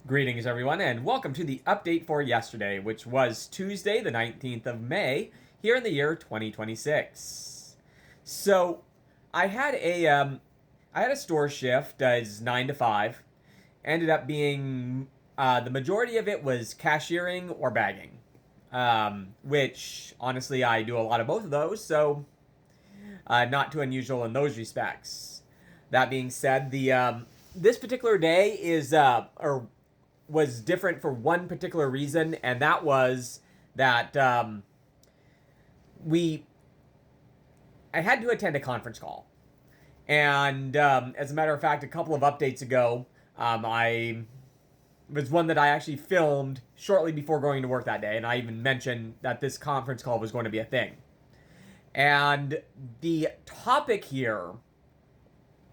Greetings, everyone, and welcome to the update for yesterday, which was Tuesday, the 19th of May, here in the year 2026. So, I had a store shift as 9 to 5. Ended up being the majority of it was cashiering or bagging, which honestly I do a lot of both of those, so not too unusual in those respects. That being said, the this particular day is or was different for one particular reason, and that was that we I had to attend a conference call, and as a matter of fact, a couple of updates ago, I was one that I actually filmed shortly before going to work that day, and I even mentioned that this conference call was going to be a thing. And the topic here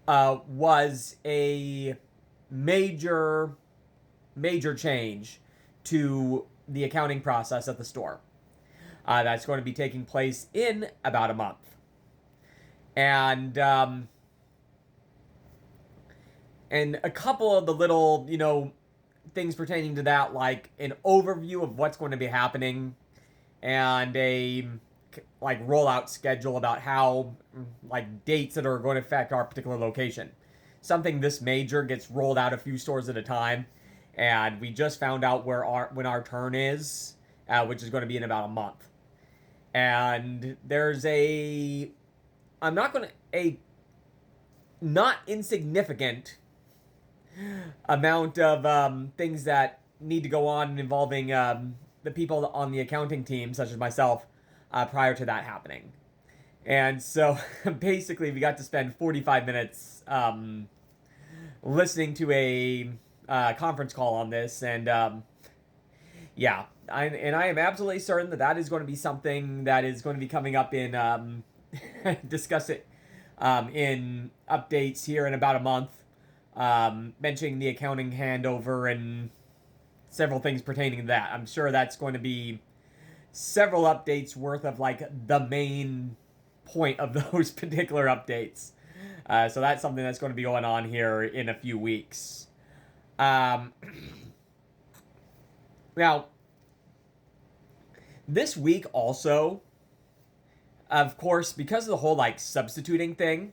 was a major change to the accounting process at the store. That's going to be taking place in about a month. And a couple of the little, things pertaining to that, like an overview of what's going to be happening and a rollout schedule about how dates that are going to affect our particular location. Something this major gets rolled out a few stores at a time, and we just found out when our turn is, which is going to be in about a month. And there's a not insignificant amount of things that need to go on involving the people on the accounting team, such as myself, prior to that happening. And so basically we got to spend 45 minutes listening to a conference call on this, and yeah, I am absolutely certain that is going to be something that is going to be coming up in discuss it in updates here in about a month, mentioning the accounting handover and several things pertaining to that. I'm sure that's going to be several updates worth of the main point of those particular updates. So that's something that's going to be going on here in a few weeks. Now, this week also, of course, because of the whole substituting thing,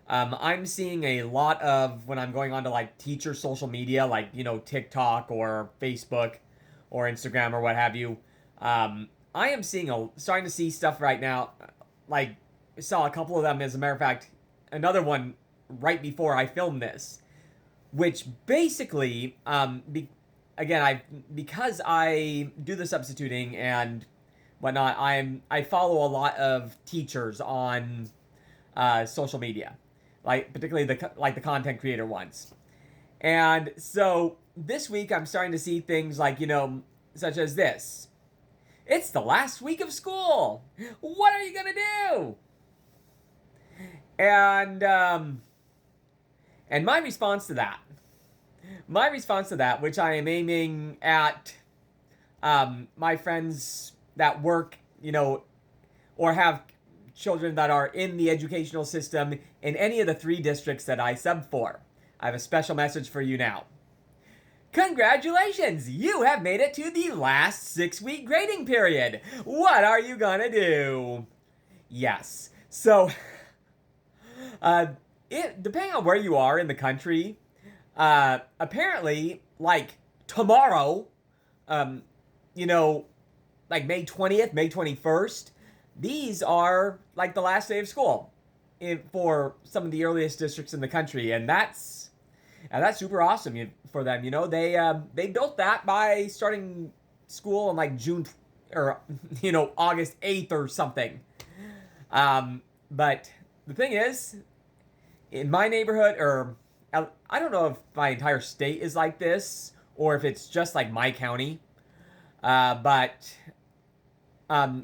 I'm seeing a lot of, when I'm going on to teacher social media, TikTok or Facebook or Instagram or what have you, I am starting to see stuff right now. I saw a couple of them, as a matter of fact, another one right before I filmed this, which basically, because I do the substituting and whatnot, I follow a lot of teachers on social media, particularly the content creator ones. And so this week I'm starting to see things such as this. It's the last week of school. What are you gonna do? And my response to that, which I am aiming at my friends that work, or have children that are in the educational system in any of the 3 districts that I sub for. I have a special message for you now. Congratulations! You have made it to the last 6-week grading period. What are you gonna do? Yes. So, depending on where you are in the country, apparently, tomorrow, May 20th, May 21st, these are the last day of school for some of the earliest districts in the country, and that's super awesome for them. They built that by starting school in June or August 8th or something. But the thing is, in my neighborhood, or I don't know if my entire state is like this or if it's just my county, but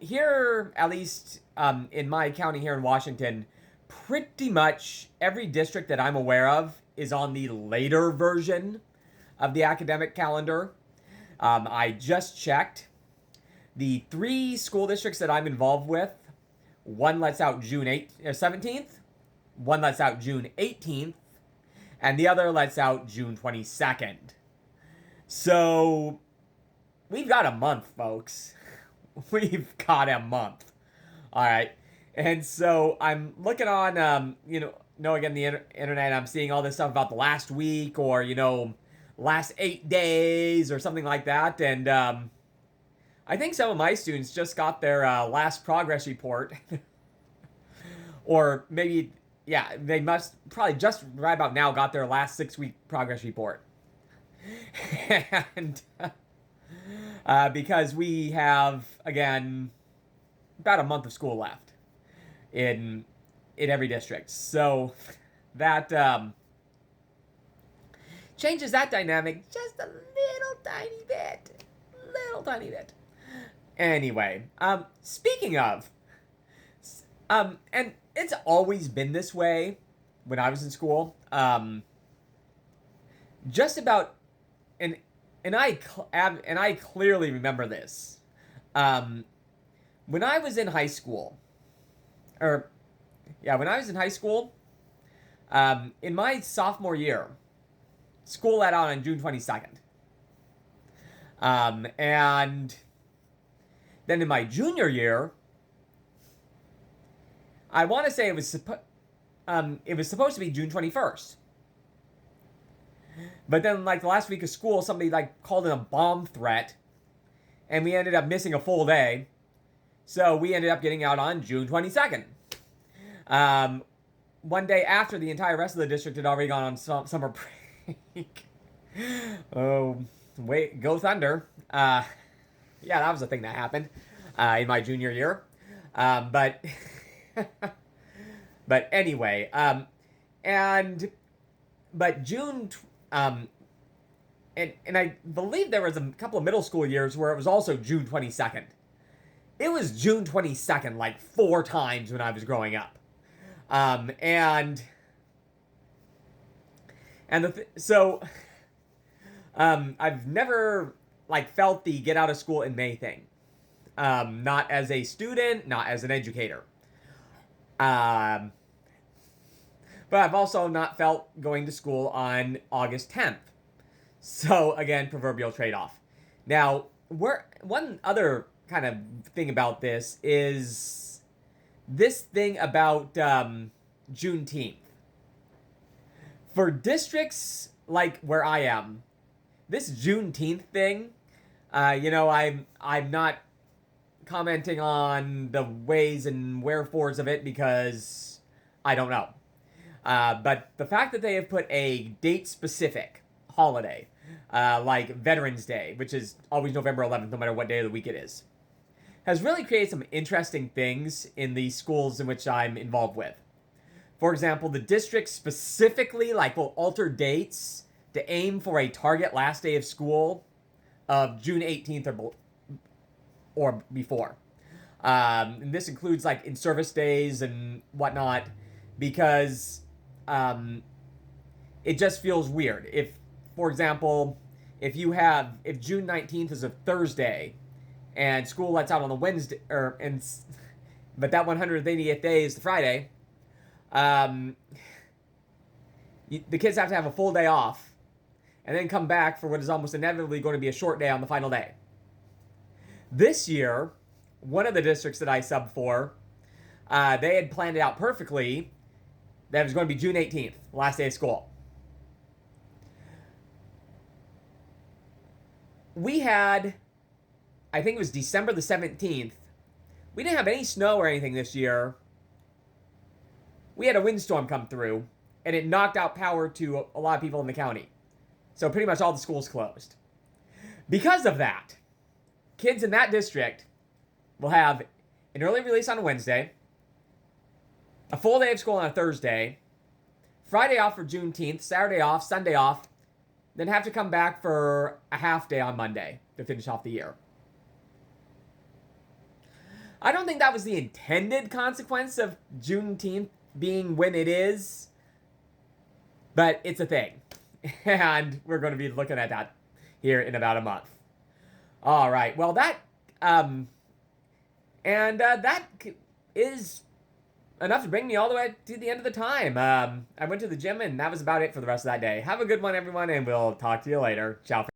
here, at least in my county here in Washington, pretty much every district that I'm aware of is on the later version of the academic calendar. I just checked. The 3 school districts that I'm involved with, one lets out June 17th, one lets out June 18th, and the other lets out June 22nd. So we've got a month, folks. We've got a month. All right. And so I'm looking on, again, the internet. I'm seeing all this stuff about the last week or, last 8 days or something like that. And I think some of my students just got their last progress report. Or maybe, yeah, they must probably just right about now got their last 6 week progress report. And because we have, again, about a month of school left in every district. So that changes that dynamic just a little tiny bit. Little tiny bit. Anyway, speaking of, and it's always been this way when I was in school. Just about, and I clearly remember this. When I was in high school, when I was in high school, in my sophomore year, school let out on June 22nd. And then in my junior year, I want to say it was supposed to be June 21st. But then, like, the last week of school, somebody, like, called in a bomb threat, and we ended up missing a full day. So we ended up getting out on June 22nd. One day after the entire rest of the district had already gone on summer break. Oh, wait, go Thunder. Yeah, that was a thing that happened in my junior year. But anyway, but June, and I believe there was a couple of middle school years where it was also June 22nd. It was June 22nd like 4 times when I was growing up. I've never like felt the get out of school in May thing. Not as a student, not as an educator. But I've also not felt going to school on August 10th. So again, proverbial trade-off. Now, one other kind of thing about this is this thing about Juneteenth. For districts like where I am, this Juneteenth thing, I'm not commenting on the ways and wherefores of it because I don't know. But the fact that they have put a date-specific holiday, like Veterans Day, which is always November 11th, no matter what day of the week it is, has really created some interesting things in the schools in which I'm involved with. For example, the district specifically will alter dates to aim for a target last day of school of June 18th or before. And this includes in-service days and whatnot, because it just feels weird. If, for example, if June 19th is a Thursday and school lets out on the Wednesday, but that 180th day is the Friday, the kids have to have a full day off and then come back for what is almost inevitably going to be a short day on the final day. This year, one of the districts that I sub for, they had planned it out perfectly that it was going to be June 18th, last day of school. We had, I think it was December the 17th, we didn't have any snow or anything this year. We had a windstorm come through, and it knocked out power to a lot of people in the county. So pretty much all the schools closed. Because of that, kids in that district will have an early release on a Wednesday, a full day of school on a Thursday, Friday off for Juneteenth, Saturday off, Sunday off, then have to come back for a half day on Monday to finish off the year. I don't think that was the intended consequence of Juneteenth being when it is, but it's a thing. And we're going to be looking at that here in about a month. All right. Well, that is enough to bring me all the way to the end of the time. I went to the gym, and that was about it for the rest of that day. Have a good one, everyone, and we'll talk to you later. Ciao.